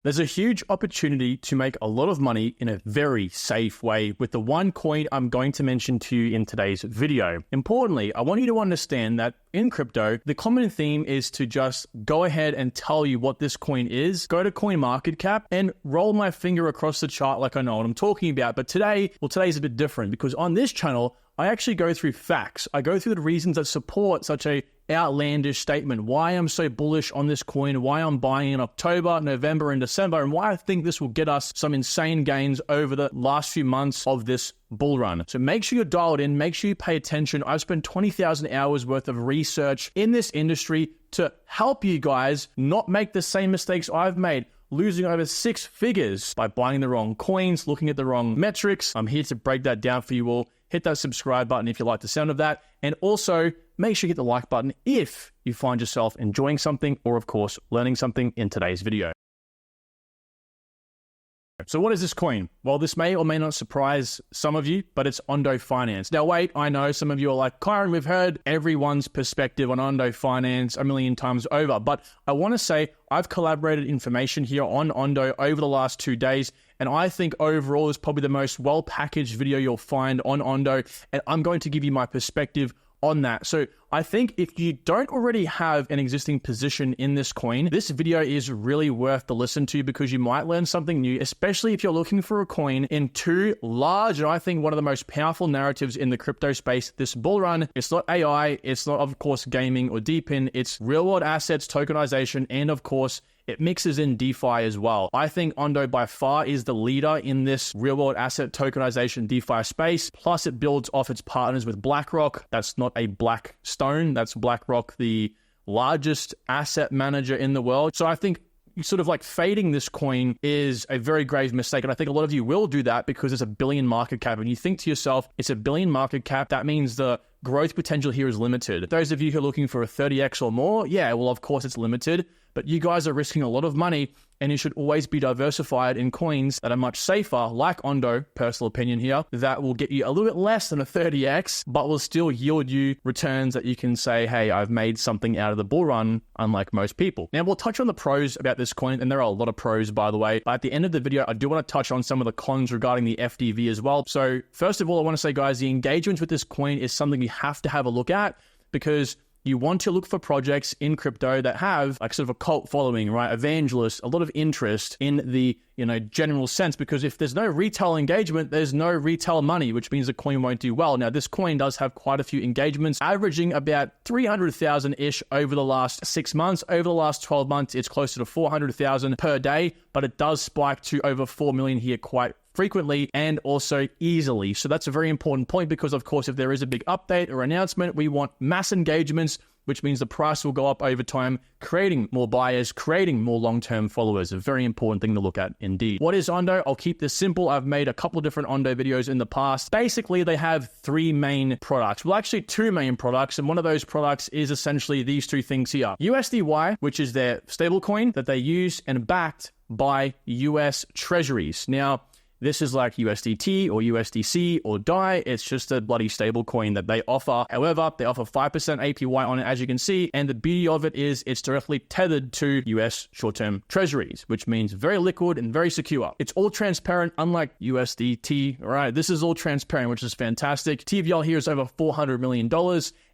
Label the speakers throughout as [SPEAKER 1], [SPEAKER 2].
[SPEAKER 1] There's a huge opportunity to make a lot of money in a very safe way with the one coin I'm going to mention to you in today's video. Importantly, I want you to understand that in crypto, the common theme is to just go ahead and tell you what this coin is, go to CoinMarketCap and roll my finger across the chart like I know what I'm talking about. But today's a bit different because on this channel, I actually go through facts. I go through the reasons that support such a outlandish statement, why I'm so bullish on this coin, why I'm buying in October, November, and December, and why I think this will get us some insane gains over the last few months of this bull run. So make sure you're dialed in, make sure you pay attention. I've spent 20,000 hours worth of research in this industry to help you guys not make the same mistakes I've made, losing over 6 figures by buying the wrong coins, looking at the wrong metrics. I'm here to break that down for you all. Hit that subscribe button if you like the sound of that. And also make sure you hit the like button if you find yourself enjoying something or, of course, learning something in today's video. So what is this coin? Well, this may or may not surprise some of you, but it's Ondo Finance. Now, wait, I know some of you are like, Kyron, we've heard everyone's perspective on Ondo Finance a million times over, but I want to say I've collaborated information here on Ondo over the last 2 days, and I think overall is probably the most well-packaged video you'll find on Ondo, and I'm going to give you my perspective on that. So I think if you don't already have an existing position in this coin, this video is really worth the listen to because you might learn something new, especially if you're looking for a coin in two large, and I think one of the most powerful narratives in the crypto space, this bull run. It's not AI, it's not, of course, gaming or deepin, it's real world assets, tokenization, and of course, it mixes in DeFi as well. I think Ondo by far is the leader in this real-world asset tokenization DeFi space. Plus, it builds off its partners with BlackRock. That's not a black stone. That's BlackRock, the largest asset manager in the world. So I think sort of like fading this coin is a very grave mistake. And I think a lot of you will do that because it's a billion market cap. And you think to yourself, it's a billion market cap. That means the growth potential here is limited. Those of you who are looking for a 30x or more, yeah, well, of course it's limited. But you guys are risking a lot of money and you should always be diversified in coins that are much safer, like Ondo, personal opinion here, that will get you a little bit less than a 30x, but will still yield you returns that you can say, hey, I've made something out of the bull run, unlike most people. Now, we'll touch on the pros about this coin, and there are a lot of pros, by the way. But at the end of the video, I do want to touch on some of the cons regarding the FDV as well. So first of all, I want to say, guys, the engagement with this coin is something you have to have a look at because you want to look for projects in crypto that have like sort of a cult following, right? Evangelists, a lot of interest in the, general sense, because if there's no retail engagement, there's no retail money, which means the coin won't do well. Now, this coin does have quite a few engagements, averaging about 300,000-ish over the last 6 months. Over the last 12 months, it's closer to 400,000 per day, but it does spike to over 4 million here quite frequently and also easily. So that's a very important point because, of course, if there is a big update or announcement, we want mass engagements, which means the price will go up over time, creating more buyers, creating more long-term followers. A very important thing to look at indeed. What is Ondo? I'll keep this simple. I've made a couple of different Ondo videos in the past. Basically, they have 3 main products. Well, actually 2 main products, and one of those products is essentially these 2 things here. USDY, which is their stablecoin that they use and backed by US treasuries. Now, this is like USDT or USDC or DAI. It's just a bloody stable coin that they offer. However, they offer 5% APY on it, as you can see. And the beauty of it is it's directly tethered to US short-term treasuries, which means very liquid and very secure. It's all transparent, unlike USDT. All right, this is all transparent, which is fantastic. TVL here is over $400 million.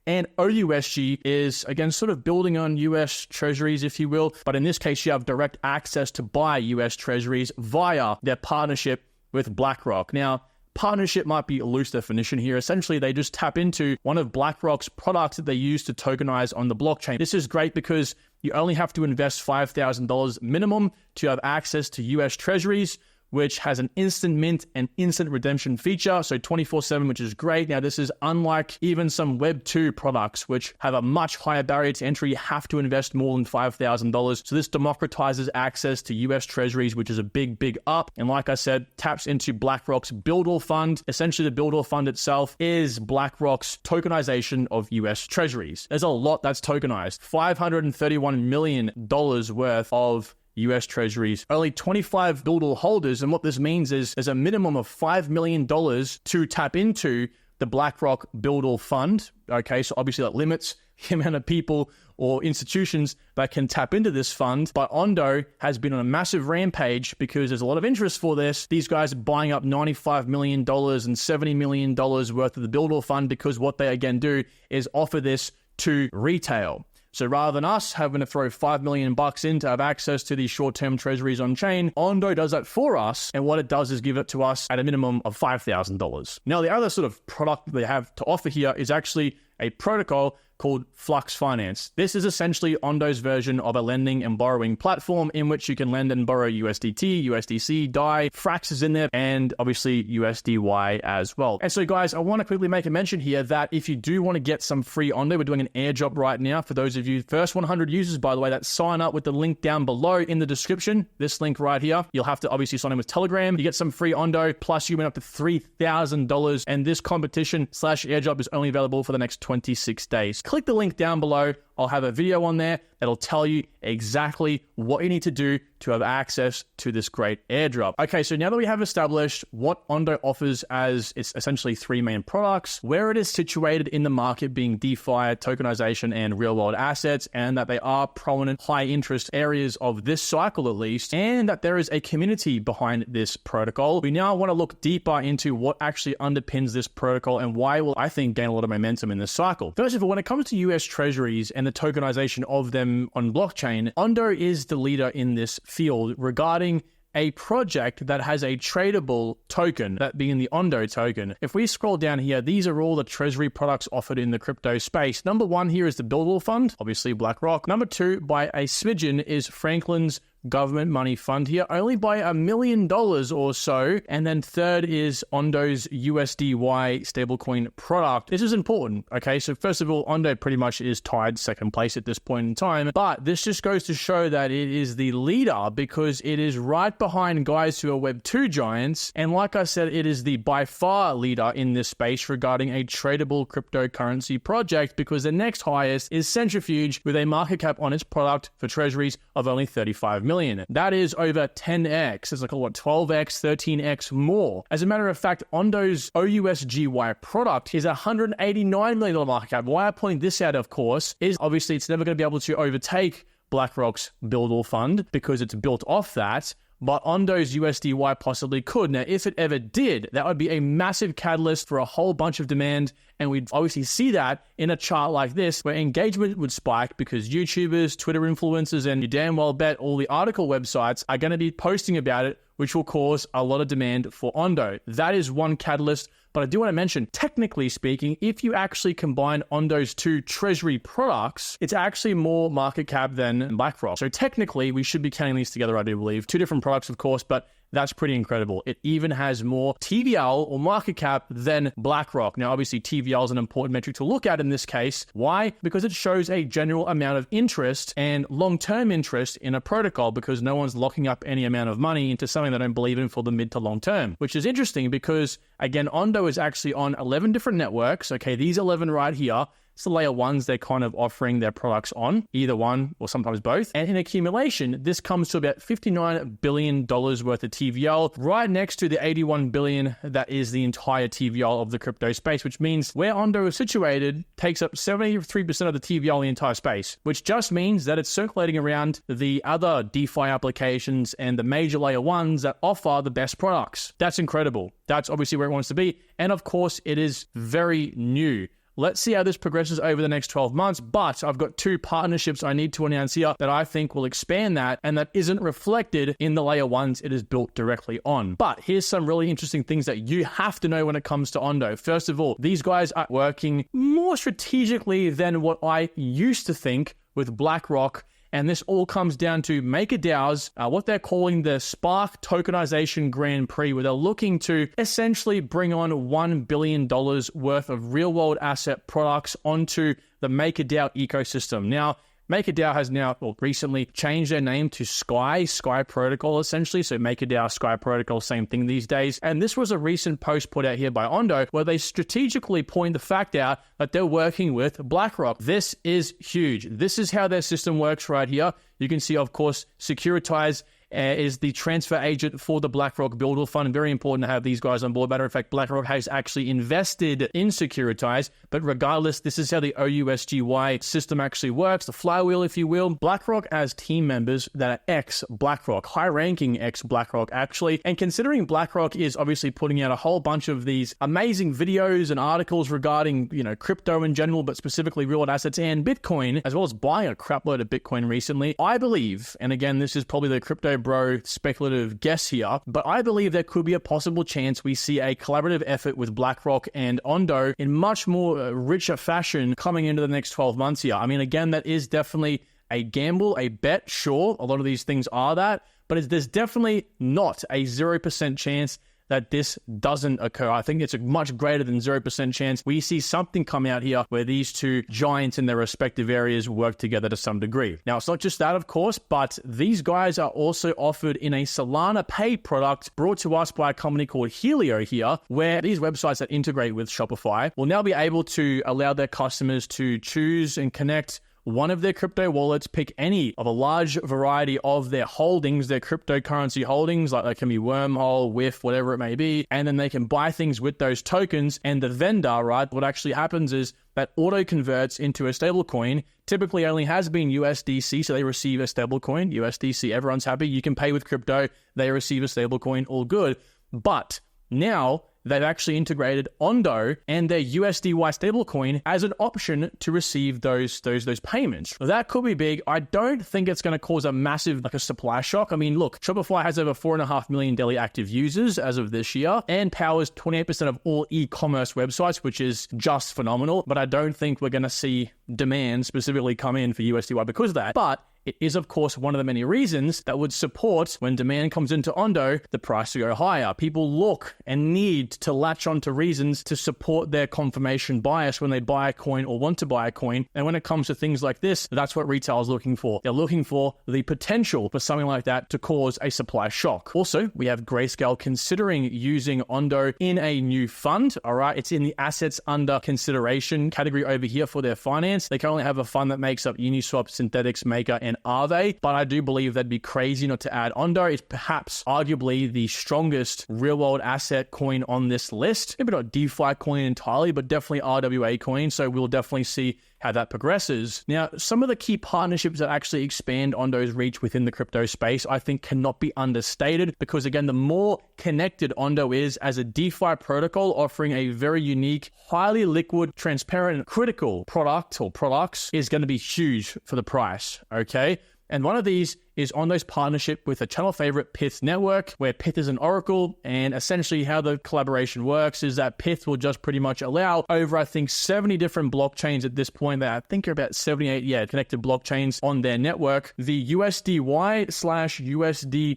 [SPEAKER 1] And OUSG is, again, sort of building on US treasuries, if you will. But in this case, you have direct access to buy US treasuries via their partnership with BlackRock. Now, partnership might be a loose definition here. Essentially, they just tap into one of BlackRock's products that they use to tokenize on the blockchain. This is great because you only have to invest $5,000 minimum to have access to US treasuries, which has an instant mint and instant redemption feature, so 24/7, which is great. Now, this is unlike even some Web 2 products, which have a much higher barrier to entry. You have to invest more than $5,000. So this democratizes access to US treasuries, which is a big, big up. And like I said, taps into BlackRock's Build All Fund. Essentially, the Build All Fund itself is BlackRock's tokenization of US treasuries. There's a lot that's tokenized. $531 million worth of US treasuries, only 25 Build All holders. And what this means is there's a minimum of $5 million to tap into the BlackRock Build All Fund. Okay, so obviously that limits the amount of people or institutions that can tap into this fund. But Ondo has been on a massive rampage because there's a lot of interest for this. These guys are buying up $95 million and $70 million worth of the Builder fund because what they again do is offer this to retail. So rather than us having to throw $5 million in to have access to these short-term treasuries on chain, Ondo does that for us. And what it does is give it to us at a minimum of $5,000. Now, the other sort of product they have to offer here is actually a protocol called Flux Finance. This is essentially Ondo's version of a lending and borrowing platform in which you can lend and borrow USDT, USDC, DAI, Frax is in there, and obviously USDY as well. And so guys, I want to quickly make a mention here that if you do want to get some free Ondo, we're doing an airdrop right now for those of you, first 100 users, by the way, that sign up with the link down below in the description, this link right here. You'll have to obviously sign in with Telegram. You get some free Ondo, plus you win up to $3,000. And this competition / airdrop is only available for the next 26 days. Click the link down below. I'll have a video on there that'll tell you exactly what you need to do to have access to this great airdrop. Okay, so now that we have established what Ondo offers as its essentially three main products, where it is situated in the market being DeFi, tokenization, and real-world assets, and that they are prominent high-interest areas of this cycle at least, and that there is a community behind this protocol, we now want to look deeper into what actually underpins this protocol and why it will, I think, gain a lot of momentum in this cycle. First of all, when it comes to US treasuries and the tokenization of them on blockchain, Ondo is the leader in this field regarding a project that has a tradable token, that being the Ondo token. If we scroll down here, these are all the treasury products offered in the crypto space. Number one here is the Builder fund, obviously BlackRock. Number two, by a smidgen, is Franklin's government money fund here, only by $1 million or so. And then third is Ondo's USDY stablecoin product. This is important, okay? So first of all, Ondo pretty much is tied second place at this point in time, but this just goes to show that it is the leader because it is right behind guys who are Web 2 giants. And like I said, it is the by far leader in this space regarding a tradable cryptocurrency project because the next highest is Centrifuge with a market cap on its product for treasuries of only 35 million. That is over 10x. It's like, 12x, 13x more. As a matter of fact, Ondo's OUSGY product is $189 million market cap. Why I point this out, of course, is obviously it's never going to be able to overtake BlackRock's Builder fund because it's built off that. But Ondo's USDY possibly could. Now, if it ever did, that would be a massive catalyst for a whole bunch of demand. And we'd obviously see that in a chart like this, where engagement would spike because YouTubers, Twitter influencers, and you damn well bet all the article websites are going to be posting about it, which will cause a lot of demand for Ondo. That is one catalyst. But I do want to mention, technically speaking, if you actually combine Ondo's two treasury products, it's actually more market cap than BlackRock. So technically, we should be counting these together, I do believe. Two different products, of course, but that's pretty incredible. It even has more TVL or market cap than BlackRock. Now, obviously, TVL is an important metric to look at in this case. Why? Because it shows a general amount of interest and long-term interest in a protocol because no one's locking up any amount of money into something they don't believe in for the mid to long term, which is interesting because, again, Ondo is actually on 11 different networks. Okay, these 11 right here. It's the layer ones they're kind of offering their products on, either one or sometimes both. And in accumulation, this comes to about $59 billion worth of TVL, right next to the $81 billion that is the entire TVL of the crypto space, which means where Ondo is situated takes up 73% of the TVL in the entire space, which just means that it's circulating around the other DeFi applications and the major layer ones that offer the best products. That's incredible. That's obviously where it wants to be. And of course, it is very new. Let's see how this progresses over the next 12 months, but I've got two partnerships I need to announce here that I think will expand that, and that isn't reflected in the layer ones it is built directly on. But here's some really interesting things that you have to know when it comes to Ondo. First of all, these guys are working more strategically than what I used to think with BlackRock. And this all comes down to MakerDAO's, what they're calling the Spark Tokenization Grand Prix, where they're looking to essentially bring on $1 billion worth of real-world asset products onto the MakerDAO ecosystem. Now, MakerDAO has now recently changed their name to Sky Protocol, essentially. So MakerDAO, Sky Protocol, same thing these days. And this was a recent post put out here by Ondo, where they strategically point the fact out that they're working with BlackRock. This is huge. This is how their system works right here. You can see, of course, Securitize is the transfer agent for the BlackRock Builder Fund. Very important to have these guys on board. Matter of fact, BlackRock has actually invested in Securitize, but regardless, this is how the OUSGY system actually works, the flywheel, if you will. BlackRock has team members that are ex-BlackRock, high-ranking ex-BlackRock, actually. And considering BlackRock is obviously putting out a whole bunch of these amazing videos and articles regarding, crypto in general, but specifically real-world assets and Bitcoin, as well as buying a crap load of Bitcoin recently, I believe, and again, this is probably the crypto bro speculative guess here, but I believe there could be a possible chance we see a collaborative effort with BlackRock and Ondo in much more richer fashion coming into the next 12 months here. I mean, again, that is definitely a gamble, a bet, sure. A lot of these things are that, but there's definitely not a 0% chance that this doesn't occur. I think it's a much greater than 0% chance we see something come out here where these two giants in their respective areas work together to some degree. Now, it's not just that, of course, but these guys are also offered in a Solana Pay product brought to us by a company called Helio here, where these websites that integrate with Shopify will now be able to allow their customers to choose and connect one of their crypto wallets, pick any of a large variety of their holdings, their cryptocurrency holdings, like they can be Wormhole, WIF, whatever it may be, and then they can buy things with those tokens. And the vendor, right, what actually happens is that auto converts into a stablecoin, typically only has been USDC, so they receive a stablecoin, USDC, everyone's happy, you can pay with crypto, they receive a stablecoin, all good. But now they've actually integrated Ondo and their USDY stablecoin as an option to receive those payments. That could be big. I don't think it's going to cause a massive, a supply shock. I mean, look, Shopify has over 4.5 million daily active users as of this year and powers 28% of all e-commerce websites, which is just phenomenal. But I don't think we're going to see demand specifically come in for USDY because of that. But it is, of course, one of the many reasons that would support, when demand comes into Ondo, the price to go higher. People look and need to latch onto reasons to support their confirmation bias when they buy a coin or want to buy a coin. And when it comes to things like this, that's what retail is looking for. They're looking for the potential for something like that to cause a supply shock. Also, we have Grayscale considering using Ondo in a new fund. All right, it's in the assets under consideration category over here for their finance. They currently have a fund that makes up Uniswap, Synthetics, Maker, and Aave, but I do believe that'd be crazy not to add Ondo. It's perhaps arguably the strongest real-world asset coin on this list. Maybe not DeFi coin entirely, but definitely RWA coin, so we'll definitely see how that progresses. Now, some of the key partnerships that actually expand Ondo's reach within the crypto space, I think cannot be understated because, again, the more connected Ondo is as a DeFi protocol offering a very unique, highly liquid, transparent, critical product or products is going to be huge for the price, okay? And one of these is Ondo's partnership with a channel favorite Pyth network, where Pyth is an oracle, and essentially how the collaboration works is that Pyth will just pretty much allow over, I think, 70 different blockchains at this point, that I think are about 78, connected blockchains on their network, the USDY/USD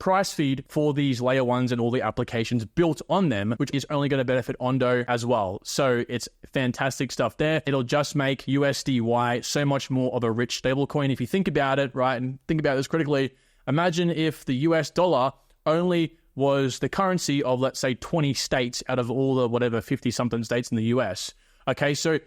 [SPEAKER 1] price feed for these layer ones and all the applications built on them, which is only going to benefit Ondo as well. So it's fantastic stuff there. It'll just make USDY so much more of a rich stablecoin if you think about it, right? And think about this critically. Imagine if the US dollar only was the currency of, let's say, 20 states out of all the 50-something states in the US. Okay, so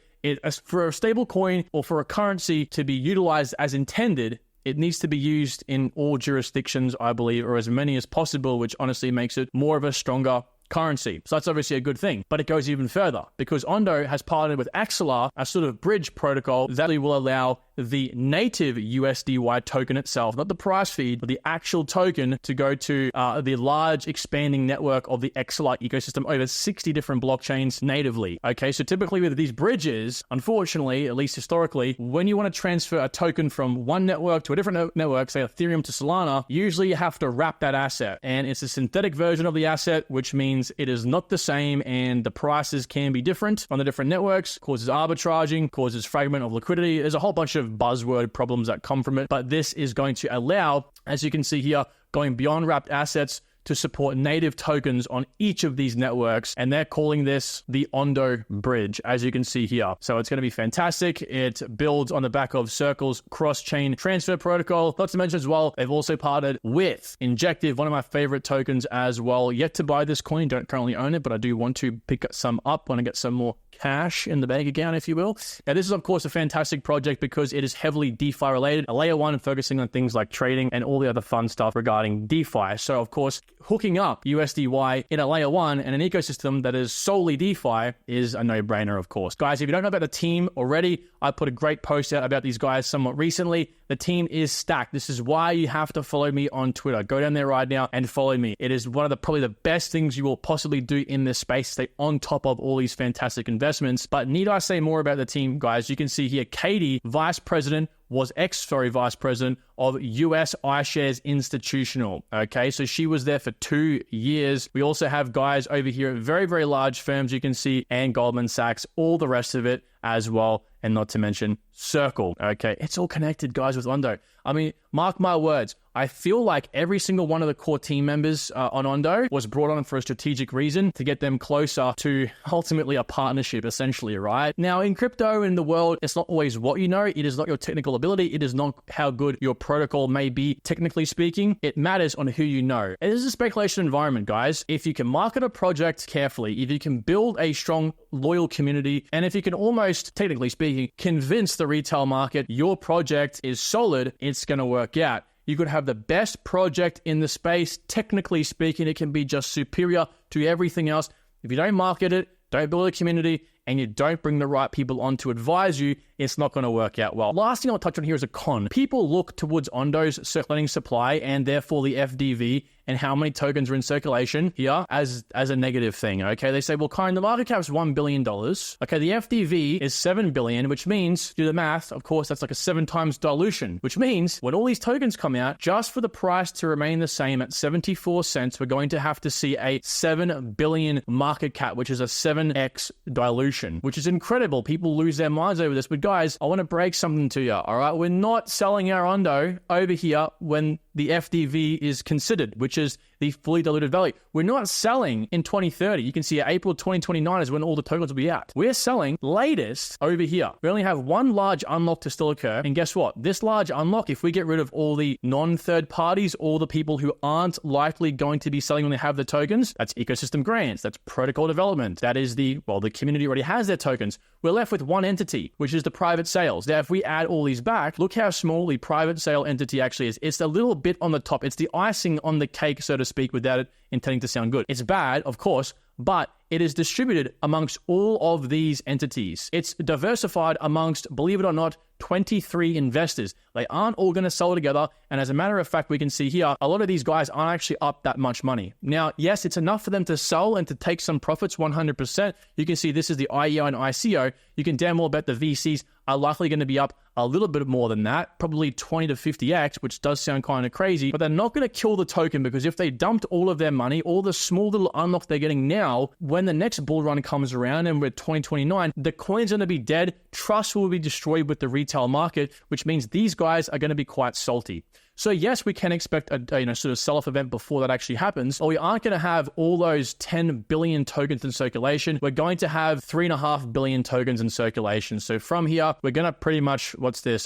[SPEAKER 1] for a stable coin or for a currency to be utilized as intended, it needs to be used in all jurisdictions, I believe, or as many as possible, which honestly makes it more of a stronger currency. So that's obviously a good thing, but it goes even further because Ondo has partnered with Axelar, a sort of bridge protocol that will allow the native USDY token itself, not the price feed, but the actual token to go to the large expanding network of the Axelar ecosystem, over 60 different blockchains natively. Okay, so typically with these bridges, unfortunately, at least historically, when you want to transfer a token from one network to a different network, say Ethereum to Solana, usually you have to wrap that asset, and it's a synthetic version of the asset, which means it is not the same, and the prices can be different on the different networks, causes arbitraging, causes fragment of liquidity. There's a whole bunch of buzzword problems that come from it, but this is going to allow, as you can see here, going beyond wrapped assets to support native tokens on each of these networks, and they're calling this the Ondo Bridge, as you can see here. So it's going to be fantastic. It builds on the back of Circle's cross-chain transfer protocol. Not to mention as well, they've also partnered with Injective, one of my favorite tokens as well. Yet to buy this coin, don't currently own it, but I do want to pick some up when I get some more cash in the bank account, if you will. Now, this is, of course, a fantastic project because it is heavily DeFi related, a layer one focusing on things like trading and all the other fun stuff regarding DeFi. So, of course, hooking up USDY in a layer one and an ecosystem that is solely DeFi is a no-brainer, of course. Guys, if you don't know about the team already, I put a great post out about these guys somewhat recently. The team is stacked. This is why you have to follow me on Twitter. Go down there right now and follow me. It is one of the probably the best things you will possibly do in this space. Stay on top of all these fantastic investments. But need I say more about the team, guys? You can see here, Katie, vice president of US iShares Institutional. Okay, so she was there for 2 years. We also have guys over here at very, very large firms, you can see, and Goldman Sachs, all the rest of it as well, and not to mention Circle. Okay, it's all connected, guys, with Ondo. I mean, mark my words, I feel like every single one of the core team members on Ondo was brought on for a strategic reason to get them closer to ultimately a partnership, essentially, right? Now, in crypto, in the world, it's not always what you know. It is not your technical ability. It is not how good your protocol may be, technically speaking. It matters on who you know. It is a speculation environment, guys. If you can market a project carefully, if you can build a strong, loyal community, and if you can almost, technically speaking, convince the retail market your project is solid, it's going to work out. You could have the best project in the space. Technically speaking, it can be just superior to everything else. If you don't market it, don't build a community, and you don't bring the right people on to advise you, it's not going to work out well. Last thing I'll touch on here is a con. People look towards Ondo's circulating supply and therefore the FDV and how many tokens are in circulation here as a negative thing, okay? They say, well, Kyron, the market cap is $1 billion. Okay, the FDV is $7 billion, which means, do the math, of course, that's like a 7 times dilution, which means when all these tokens come out, just for the price to remain the same at 74 cents, we're going to have to see a 7 billion market cap, which is a 7x dilution, which is incredible. People lose their minds over this. But guys, I want to break something to you, all right? We're not selling our Ondo over here when the FDV is considered, which is the fully diluted value. We're not selling in 2030. You can see April 2029 is when all the tokens will be out. We're selling latest over here. We only have one large unlock to still occur. And guess what? This large unlock, if we get rid of all the non-third parties, all the people who aren't likely going to be selling when they have the tokens, that's ecosystem grants, that's protocol development. That is the community already has their tokens. We're left with one entity, which is the private sales. Now, if we add all these back, look how small the private sale entity actually is. It's a little bit on the top. It's the icing on the cake, so to speak, without it intending to sound good. It's bad, of course, but it is distributed amongst all of these entities. It's diversified amongst, believe it or not, 23 investors. They aren't all going to sell together. And as a matter of fact, we can see here, a lot of these guys aren't actually up that much money. Now, yes, it's enough for them to sell and to take some profits 100%. You can see this is the IEO and ICO. You can damn well bet the VCs are likely going to be up a little bit more than that, probably 20 to 50x, which does sound kind of crazy, but they're not going to kill the token because if they dumped all of their money, all the small little unlocks they're getting now, when the next bull run comes around and we're 2029, the coin's going to be dead. Trust will be destroyed with the retail market, which means these guys are going to be quite salty. So yes, we can expect a sort of sell-off event before that actually happens, but we aren't going to have all those 10 billion tokens in circulation. We're going to have 3.5 billion tokens in circulation. So from here, we're going to pretty much,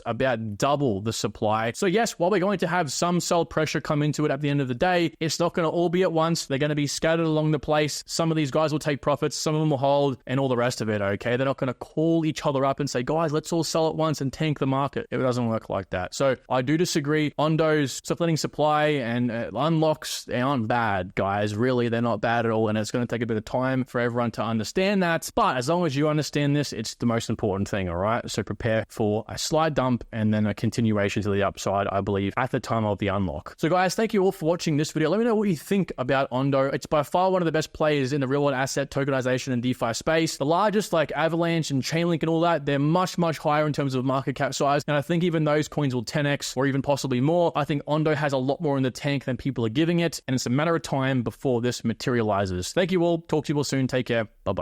[SPEAKER 1] about double the supply. So yes, while we're going to have some sell pressure come into it at the end of the day, it's not going to all be at once. They're going to be scattered along the place. Some of these guys will take profits, some of them will hold, and all the rest of it, okay? They're not going to call each other up and say, guys, let's all sell at once and tank the market. It doesn't work like that. So I do disagree. Ondo's splitting supply and unlocks, they aren't bad, guys. Really, they're not bad at all, and it's going to take a bit of time for everyone to understand that. But as long as you understand this, it's the most important thing, all right? So prepare for a slight dump and then a continuation to the upside, I believe, at the time of the unlock. So guys, thank you all for watching this video. Let me know what you think about Ondo. It's by far one of the best players in the real-world asset tokenization and DeFi space. The largest, like Avalanche and Chainlink and all that, they're much, much higher in terms of market cap size. And I think even those coins will 10x or even possibly more. I think Ondo has a lot more in the tank than people are giving it. And it's a matter of time before this materializes. Thank you all. Talk to you all soon. Take care. Bye-bye.